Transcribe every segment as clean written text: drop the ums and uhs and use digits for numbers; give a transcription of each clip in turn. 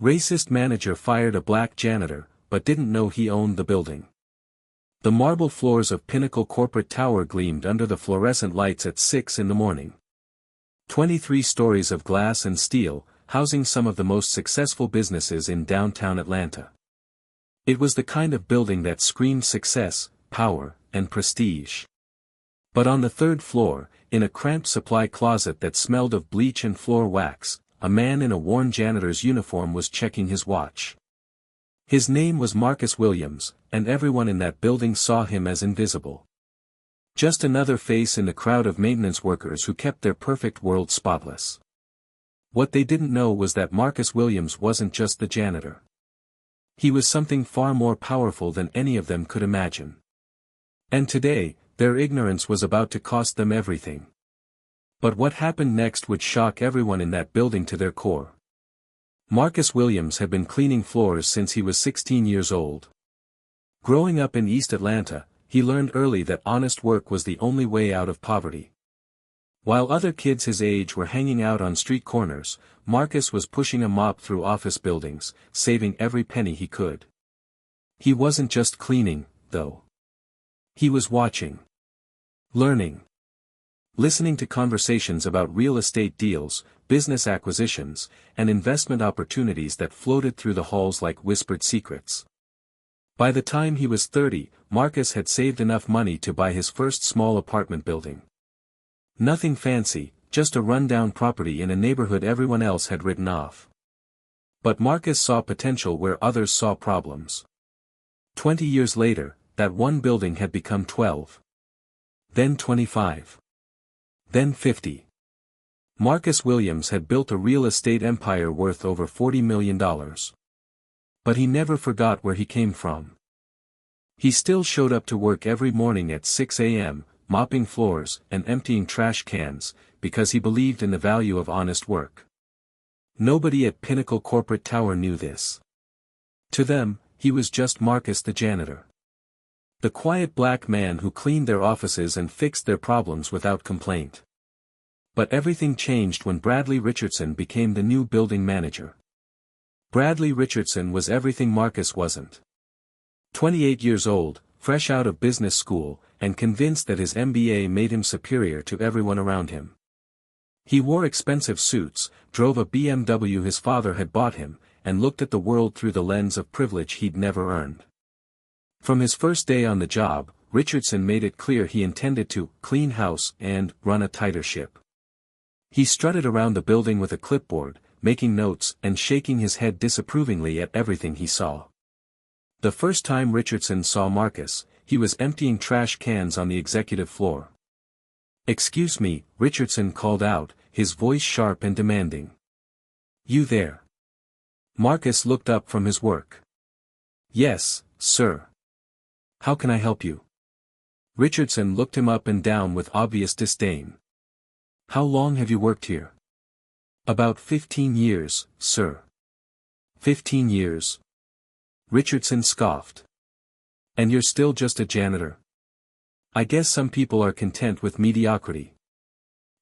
Racist manager fired a black janitor, but didn't know he owned the building. The marble floors of Pinnacle Corporate Tower gleamed under the fluorescent lights at 6 in the morning. 23 stories of glass and steel, housing some of the most successful businesses in downtown Atlanta. It was the kind of building that screamed success, power, and prestige. But on the third floor, in a cramped supply closet that smelled of bleach and floor wax, a man in a worn janitor's uniform was checking his watch. His name was Marcus Williams, and everyone in that building saw him as invisible. Just another face in the crowd of maintenance workers who kept their perfect world spotless. What they didn't know was that Marcus Williams wasn't just the janitor. He was something far more powerful than any of them could imagine. And today, their ignorance was about to cost them everything. But what happened next would shock everyone in that building to their core. Marcus Williams had been cleaning floors since he was 16 years old. Growing up in East Atlanta, he learned early that honest work was the only way out of poverty. While other kids his age were hanging out on street corners, Marcus was pushing a mop through office buildings, saving every penny he could. He wasn't just cleaning, though. He was watching. Learning. Listening to conversations about real estate deals, business acquisitions, and investment opportunities that floated through the halls like whispered secrets. By the time he was 30, Marcus had saved enough money to buy his first small apartment building. Nothing fancy, just a rundown property in a neighborhood everyone else had written off. But Marcus saw potential where others saw problems. 20 years later, that one building had become 12. Then 25. Then 50. Marcus Williams had built a real estate empire worth over $40 million. But he never forgot where he came from. He still showed up to work every morning at 6 a.m., mopping floors and emptying trash cans, because he believed in the value of honest work. Nobody at Pinnacle Corporate Tower knew this. To them, he was just Marcus the janitor. The quiet black man who cleaned their offices and fixed their problems without complaint. But everything changed when Bradley Richardson became the new building manager. Bradley Richardson was everything Marcus wasn't. 28 years old, fresh out of business school, and convinced that his MBA made him superior to everyone around him. He wore expensive suits, drove a BMW his father had bought him, and looked at the world through the lens of privilege he'd never earned. From his first day on the job, Richardson made it clear he intended to clean house and run a tighter ship. He strutted around the building with a clipboard, making notes and shaking his head disapprovingly at everything he saw. The first time Richardson saw Marcus, he was emptying trash cans on the executive floor. "Excuse me," Richardson called out, his voice sharp and demanding. "You there?" Marcus looked up from his work. "Yes, sir. How can I help you?" Richardson looked him up and down with obvious disdain. "How long have you worked here?" "About 15 years, sir." 15 years? Richardson scoffed. "And you're still just a janitor? I guess some people are content with mediocrity."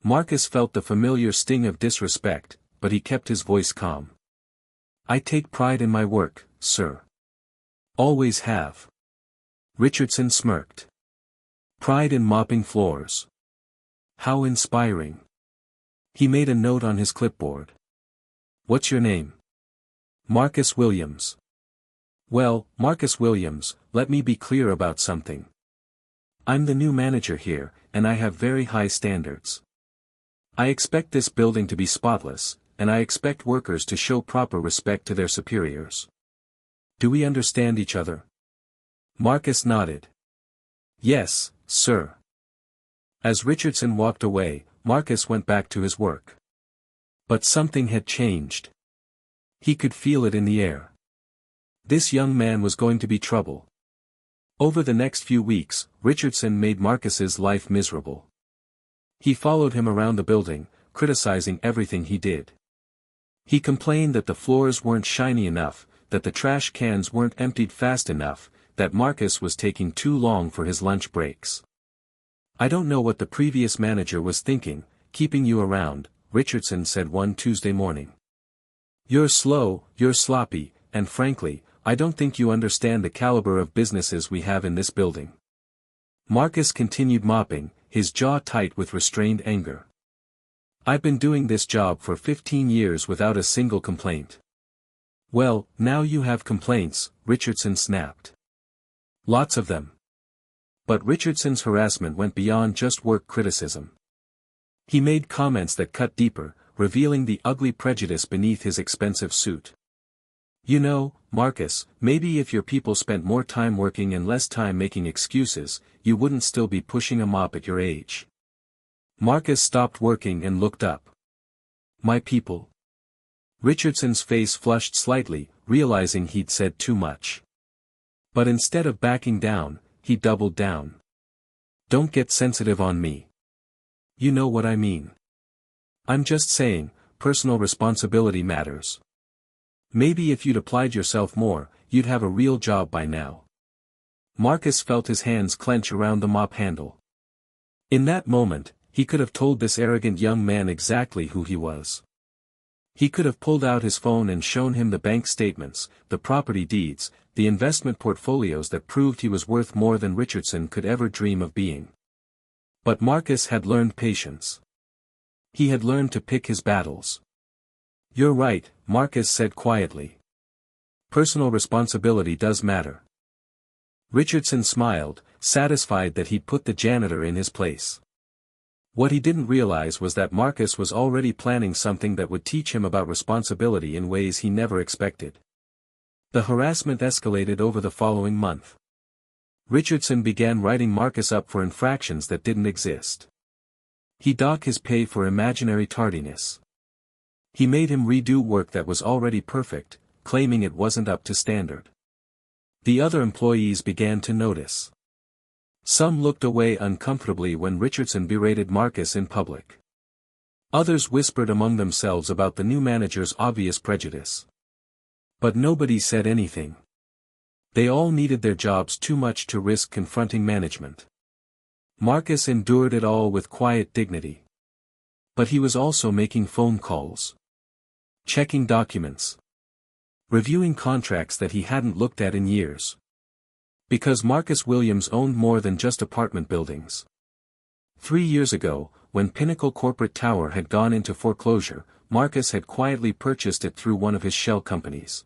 Marcus felt the familiar sting of disrespect, but he kept his voice calm. "I take pride in my work, sir. Always have." Richardson smirked. "Pride in mopping floors. How inspiring." He made a note on his clipboard. "What's your name?" "Marcus Williams." "Well, Marcus Williams, let me be clear about something. I'm the new manager here, and I have very high standards. I expect this building to be spotless, and I expect workers to show proper respect to their superiors. Do we understand each other?" Marcus nodded. "Yes, sir." As Richardson walked away, Marcus went back to his work. But something had changed. He could feel it in the air. This young man was going to be trouble. Over the next few weeks, Richardson made Marcus's life miserable. He followed him around the building, criticizing everything he did. He complained that the floors weren't shiny enough, that the trash cans weren't emptied fast enough, that Marcus was taking too long for his lunch breaks. "I don't know what the previous manager was thinking, keeping you around," Richardson said one Tuesday morning. You're slow, you're sloppy, and frankly, I don't think you understand the caliber of businesses we have in this building. Marcus continued mopping, his jaw tight with restrained anger. I've been doing this job for 15 years without a single complaint. Well, now you have complaints, Richardson snapped. Lots of them. But Richardson's harassment went beyond just work criticism. He made comments that cut deeper, revealing the ugly prejudice beneath his expensive suit. You know, Marcus, maybe if your people spent more time working and less time making excuses, you wouldn't still be pushing a mop at your age. Marcus stopped working and looked up. My people? Richardson's face flushed slightly, realizing he'd said too much. But instead of backing down, he doubled down. Don't get sensitive on me. You know what I mean. I'm just saying, personal responsibility matters. Maybe if you'd applied yourself more, you'd have a real job by now. Marcus felt his hands clench around the mop handle. In that moment, he could have told this arrogant young man exactly who he was. He could have pulled out his phone and shown him the bank statements, the property deeds, the investment portfolios that proved he was worth more than Richardson could ever dream of being. But Marcus had learned patience. He had learned to pick his battles. You're right, Marcus said quietly. Personal responsibility does matter. Richardson smiled, satisfied that he'd put the janitor in his place. What he didn't realize was that Marcus was already planning something that would teach him about responsibility in ways he never expected. The harassment escalated over the following month. Richardson began writing Marcus up for infractions that didn't exist. He docked his pay for imaginary tardiness. He made him redo work that was already perfect, claiming it wasn't up to standard. The other employees began to notice. Some looked away uncomfortably when Richardson berated Marcus in public. Others whispered among themselves about the new manager's obvious prejudice. But nobody said anything. They all needed their jobs too much to risk confronting management. Marcus endured it all with quiet dignity. But he was also making phone calls. Checking documents. Reviewing contracts that he hadn't looked at in years. Because Marcus Williams owned more than just apartment buildings. 3 years ago, when Pinnacle Corporate Tower had gone into foreclosure, Marcus had quietly purchased it through one of his shell companies.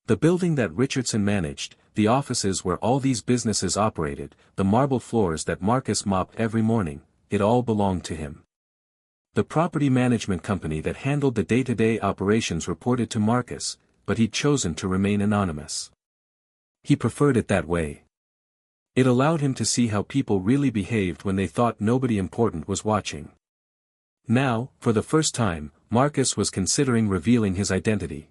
The building that Richardson managed, the offices where all these businesses operated, the marble floors that Marcus mopped every morning, it all belonged to him. The property management company that handled the day-to-day operations reported to Marcus, but he'd chosen to remain anonymous. He preferred it that way. It allowed him to see how people really behaved when they thought nobody important was watching. Now, for the first time, Marcus was considering revealing his identity.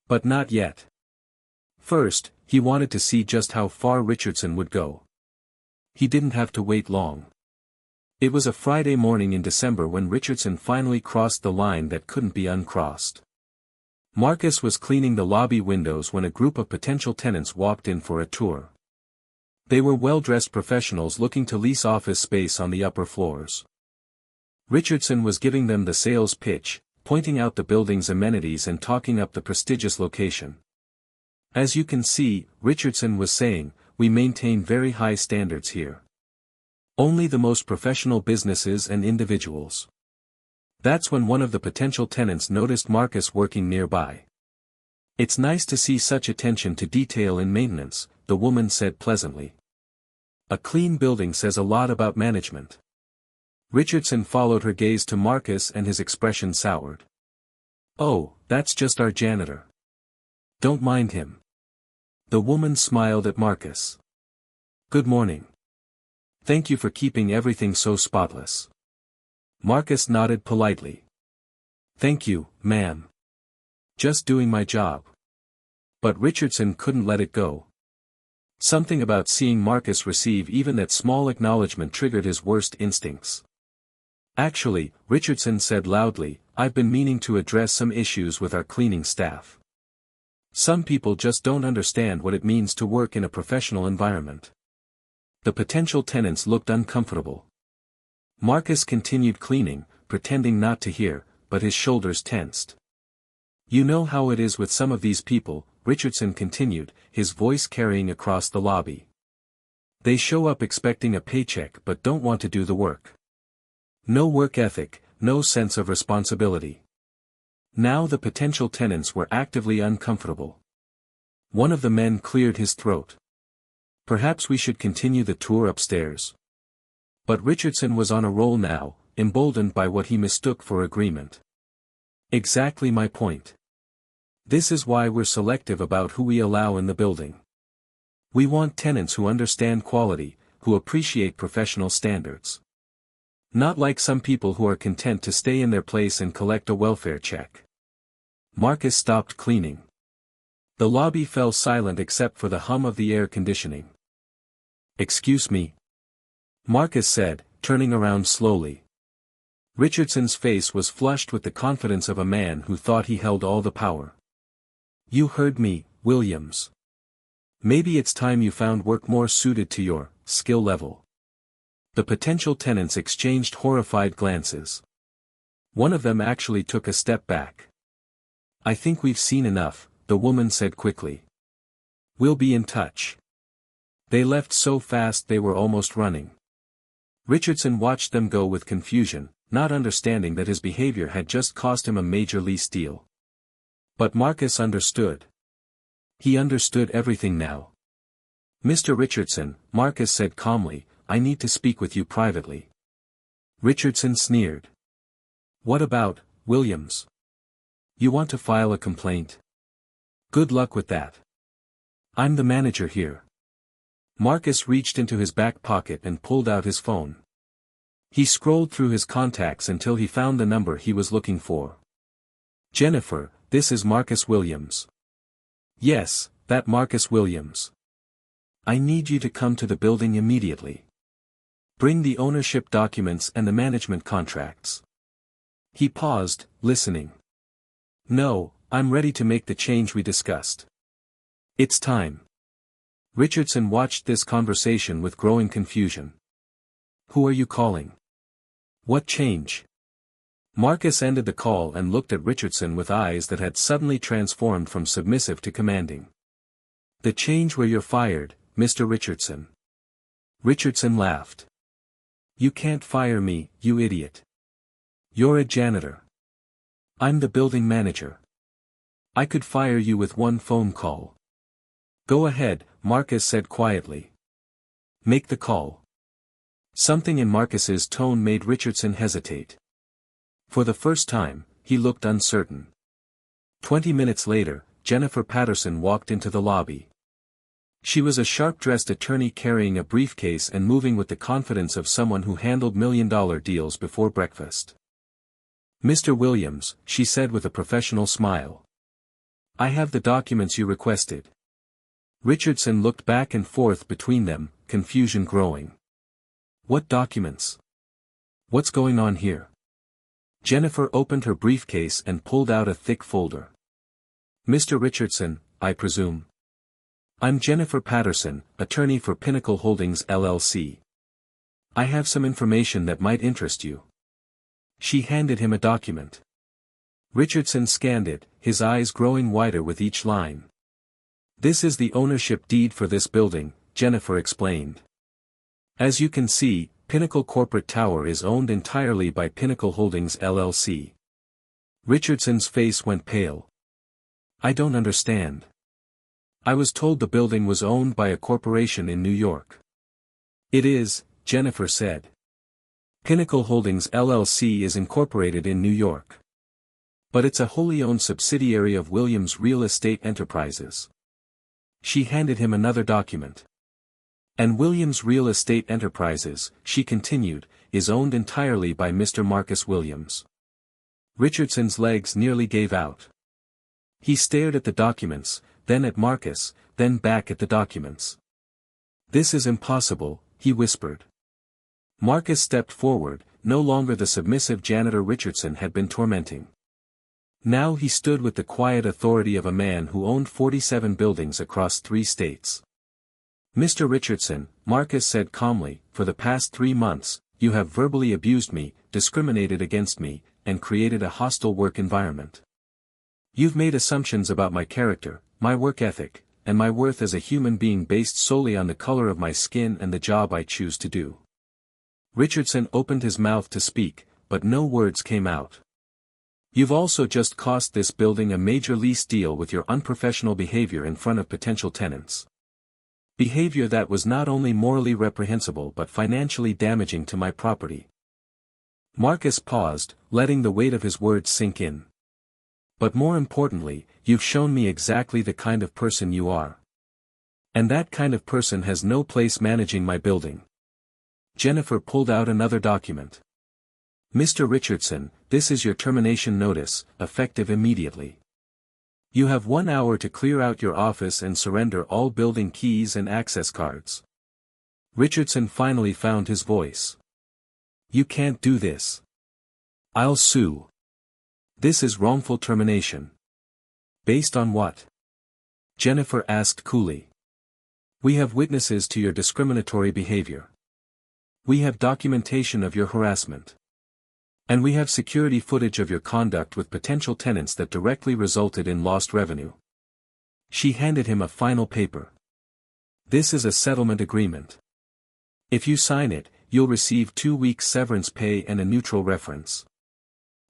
But not yet. First, he wanted to see just how far Richardson would go. He didn't have to wait long. It was a Friday morning in December when Richardson finally crossed the line that couldn't be uncrossed. Marcus was cleaning the lobby windows when a group of potential tenants walked in for a tour. They were well-dressed professionals looking to lease office space on the upper floors. Richardson was giving them the sales pitch, pointing out the building's amenities and talking up the prestigious location. As you can see, Richardson was saying, we maintain very high standards here. Only the most professional businesses and individuals. That's when one of the potential tenants noticed Marcus working nearby. It's nice to see such attention to detail in maintenance, the woman said pleasantly. A clean building says a lot about management. Richardson followed her gaze to Marcus and his expression soured. Oh, that's just our janitor. Don't mind him. The woman smiled at Marcus. Good morning. Thank you for keeping everything so spotless. Marcus nodded politely. Thank you, ma'am. Just doing my job. But Richardson couldn't let it go. Something about seeing Marcus receive even that small acknowledgement triggered his worst instincts. Actually, Richardson said loudly, I've been meaning to address some issues with our cleaning staff. Some people just don't understand what it means to work in a professional environment. The potential tenants looked uncomfortable. Marcus continued cleaning, pretending not to hear, but his shoulders tensed. You know how it is with some of these people, Richardson continued, his voice carrying across the lobby. They show up expecting a paycheck but don't want to do the work. No work ethic, no sense of responsibility. Now the potential tenants were actively uncomfortable. One of the men cleared his throat. Perhaps we should continue the tour upstairs. But Richardson was on a roll now, emboldened by what he mistook for agreement. Exactly my point. This is why we're selective about who we allow in the building. We want tenants who understand quality, who appreciate professional standards. Not like some people who are content to stay in their place and collect a welfare check. Marcus stopped cleaning. The lobby fell silent except for the hum of the air conditioning. "Excuse me," Marcus said, turning around slowly. Richardson's face was flushed with the confidence of a man who thought he held all the power. "You heard me, Williams. Maybe it's time you found work more suited to your skill level." The potential tenants exchanged horrified glances. One of them actually took a step back. "I think we've seen enough," the woman said quickly. "We'll be in touch." They left so fast they were almost running. Richardson watched them go with confusion, not understanding that his behavior had just cost him a major lease deal. But Marcus understood. He understood everything now. "Mr. Richardson," Marcus said calmly, "I need to speak with you privately." Richardson sneered. "What about, Williams? You want to file a complaint? Good luck with that. I'm the manager here." Marcus reached into his back pocket and pulled out his phone. He scrolled through his contacts until he found the number he was looking for. "Jennifer, this is Marcus Williams." "Yes, that Marcus Williams. I need you to come to the building immediately. Bring the ownership documents and the management contracts." He paused, listening. "No, I'm ready to make the change we discussed. It's time." Richardson watched this conversation with growing confusion. "Who are you calling? What change?" Marcus ended the call and looked at Richardson with eyes that had suddenly transformed from submissive to commanding. "The change where you're fired, Mr. Richardson." Richardson laughed. "You can't fire me, you idiot. You're a janitor. I'm the building manager. I could fire you with one phone call." "Go ahead," Marcus said quietly. "Make the call." Something in Marcus's tone made Richardson hesitate. For the first time, he looked uncertain. 20 minutes later, Jennifer Patterson walked into the lobby. She was a sharp-dressed attorney carrying a briefcase and moving with the confidence of someone who handled million-dollar deals before breakfast. "Mr. Williams," she said with a professional smile. "I have the documents you requested." Richardson looked back and forth between them, confusion growing. "What documents? What's going on here?" Jennifer opened her briefcase and pulled out a thick folder. "Mr. Richardson, I presume. I'm Jennifer Patterson, attorney for Pinnacle Holdings LLC. I have some information that might interest you." She handed him a document. Richardson scanned it, his eyes growing wider with each line. "This is the ownership deed for this building," Jennifer explained. "As you can see, Pinnacle Corporate Tower is owned entirely by Pinnacle Holdings LLC." Richardson's face went pale. "I don't understand. I was told the building was owned by a corporation in New York." "It is," Jennifer said. "Pinnacle Holdings LLC is incorporated in New York. But it's a wholly owned subsidiary of Williams Real Estate Enterprises." She handed him another document. "And Williams Real Estate Enterprises," she continued, "is owned entirely by Mr. Marcus Williams." Richardson's legs nearly gave out. He stared at the documents, then at Marcus, then back at the documents. "This is impossible," he whispered. Marcus stepped forward, no longer the submissive janitor Richardson had been tormenting. Now he stood with the quiet authority of a man who owned 47 buildings across 3 states. "Mr. Richardson," Marcus said calmly, "for the past 3 months, you have verbally abused me, discriminated against me, and created a hostile work environment. You've made assumptions about my character, my work ethic, and my worth as a human being based solely on the color of my skin and the job I choose to do. Richardson opened his mouth to speak, but no words came out. You've also just cost this building a major lease deal with your unprofessional behavior in front of potential tenants. Behavior that was not only morally reprehensible but financially damaging to my property. Marcus paused, letting the weight of his words sink in. But more importantly, you've shown me exactly the kind of person you are. And that kind of person has no place managing my building. Jennifer pulled out another document. Mr. Richardson, this is your termination notice, effective immediately. You have 1 hour to clear out your office and surrender all building keys and access cards. Richardson finally found his voice. You can't do this. I'll sue. This is wrongful termination. Based on what? Jennifer asked coolly. We have witnesses to your discriminatory behavior. We have documentation of your harassment. And we have security footage of your conduct with potential tenants that directly resulted in lost revenue. She handed him a final paper. This is a settlement agreement. If you sign it, you'll receive 2 weeks severance pay and a neutral reference.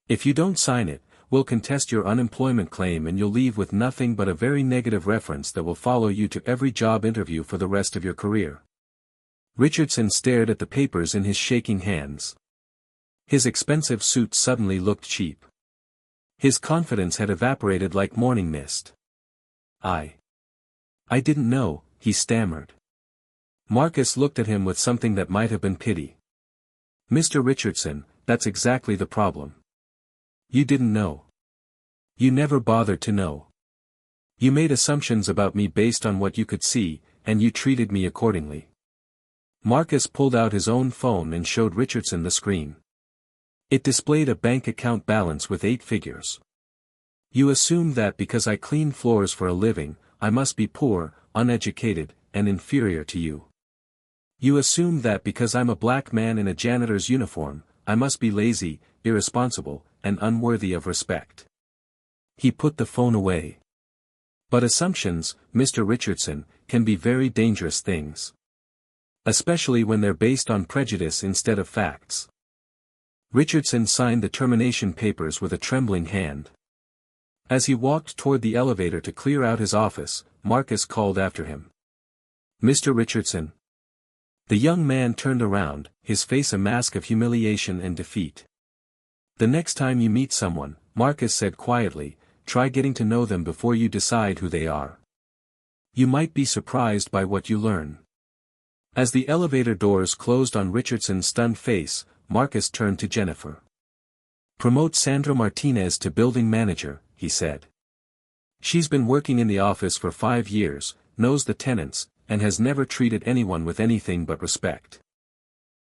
If you don't sign it, we'll contest your unemployment claim and you'll leave with nothing but a very negative reference that will follow you to every job interview for the rest of your career. Richardson stared at the papers in his shaking hands. His expensive suit suddenly looked cheap. His confidence had evaporated like morning mist. I didn't know, he stammered. Marcus looked at him with something that might have been pity. Mr. Richardson, that's exactly the problem. You didn't know. You never bothered to know. You made assumptions about me based on what you could see, and you treated me accordingly. Marcus pulled out his own phone and showed Richardson the screen. It displayed a bank account balance with 8 figures. You assumed that because I clean floors for a living, I must be poor, uneducated, and inferior to you. You assumed that because I'm a black man in a janitor's uniform, I must be lazy, irresponsible, and unworthy of respect. He put the phone away. But assumptions, Mr. Richardson, can be very dangerous things. Especially when they're based on prejudice instead of facts. Richardson signed the termination papers with a trembling hand. As he walked toward the elevator to clear out his office, Marcus called after him. Mr. Richardson. The young man turned around, his face a mask of humiliation and defeat. The next time you meet someone, Marcus said quietly, try getting to know them before you decide who they are. You might be surprised by what you learn. As the elevator doors closed on Richardson's stunned face, Marcus turned to Jennifer. Promote Sandra Martinez to building manager, he said. She's been working in the office for 5 years, knows the tenants, and has never treated anyone with anything but respect.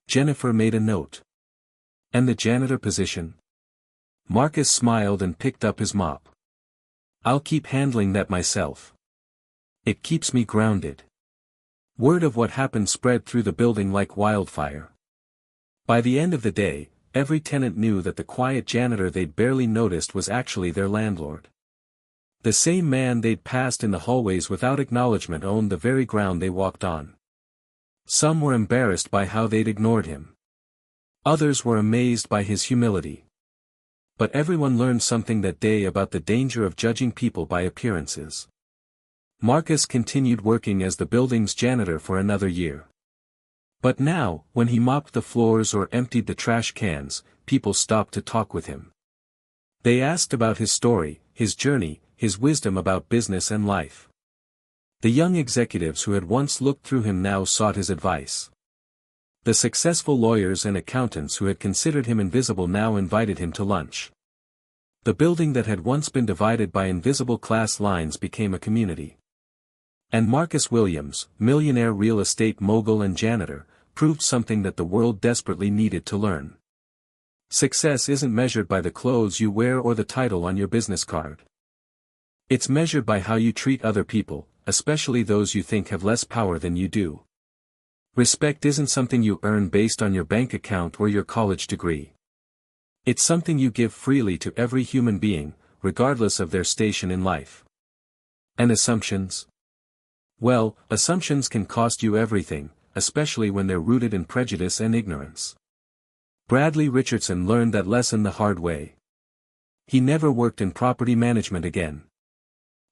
Jennifer made a note. And the janitor position? Marcus smiled and picked up his mop. I'll keep handling that myself. It keeps me grounded. Word of what happened spread through the building like wildfire. By the end of the day, every tenant knew that the quiet janitor they'd barely noticed was actually their landlord. The same man they'd passed in the hallways without acknowledgement owned the very ground they walked on. Some were embarrassed by how they'd ignored him. Others were amazed by his humility. But everyone learned something that day about the danger of judging people by appearances. Marcus continued working as the building's janitor for another year. But now, when he mopped the floors or emptied the trash cans, people stopped to talk with him. They asked about his story, his journey, his wisdom about business and life. The young executives who had once looked through him now sought his advice. The successful lawyers and accountants who had considered him invisible now invited him to lunch. The building that had once been divided by invisible class lines became a community. And Marcus Williams, millionaire real estate mogul and janitor, proved something that the world desperately needed to learn. Success isn't measured by the clothes you wear or the title on your business card. It's measured by how you treat other people, especially those you think have less power than you do. Respect isn't something you earn based on your bank account or your college degree. It's something you give freely to every human being, regardless of their station in life. And assumptions? Well, assumptions can cost you everything, especially when they're rooted in prejudice and ignorance. Bradley Richardson learned that lesson the hard way. He never worked in property management again.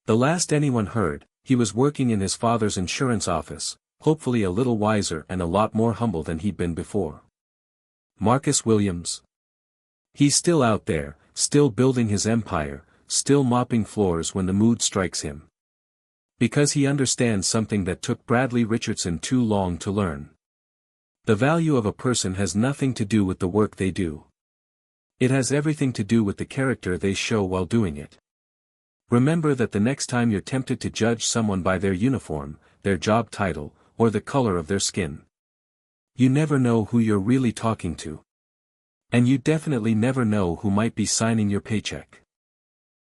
The last anyone heard, he was working in his father's insurance office, hopefully a little wiser and a lot more humble than he'd been before. Marcus Williams? He's still out there, still building his empire, still mopping floors when the mood strikes him. Because he understands something that took Bradley Richardson too long to learn. The value of a person has nothing to do with the work they do. It has everything to do with the character they show while doing it. Remember that the next time you're tempted to judge someone by their uniform, their job title, or the color of their skin. You never know who you're really talking to. And you definitely never know who might be signing your paycheck.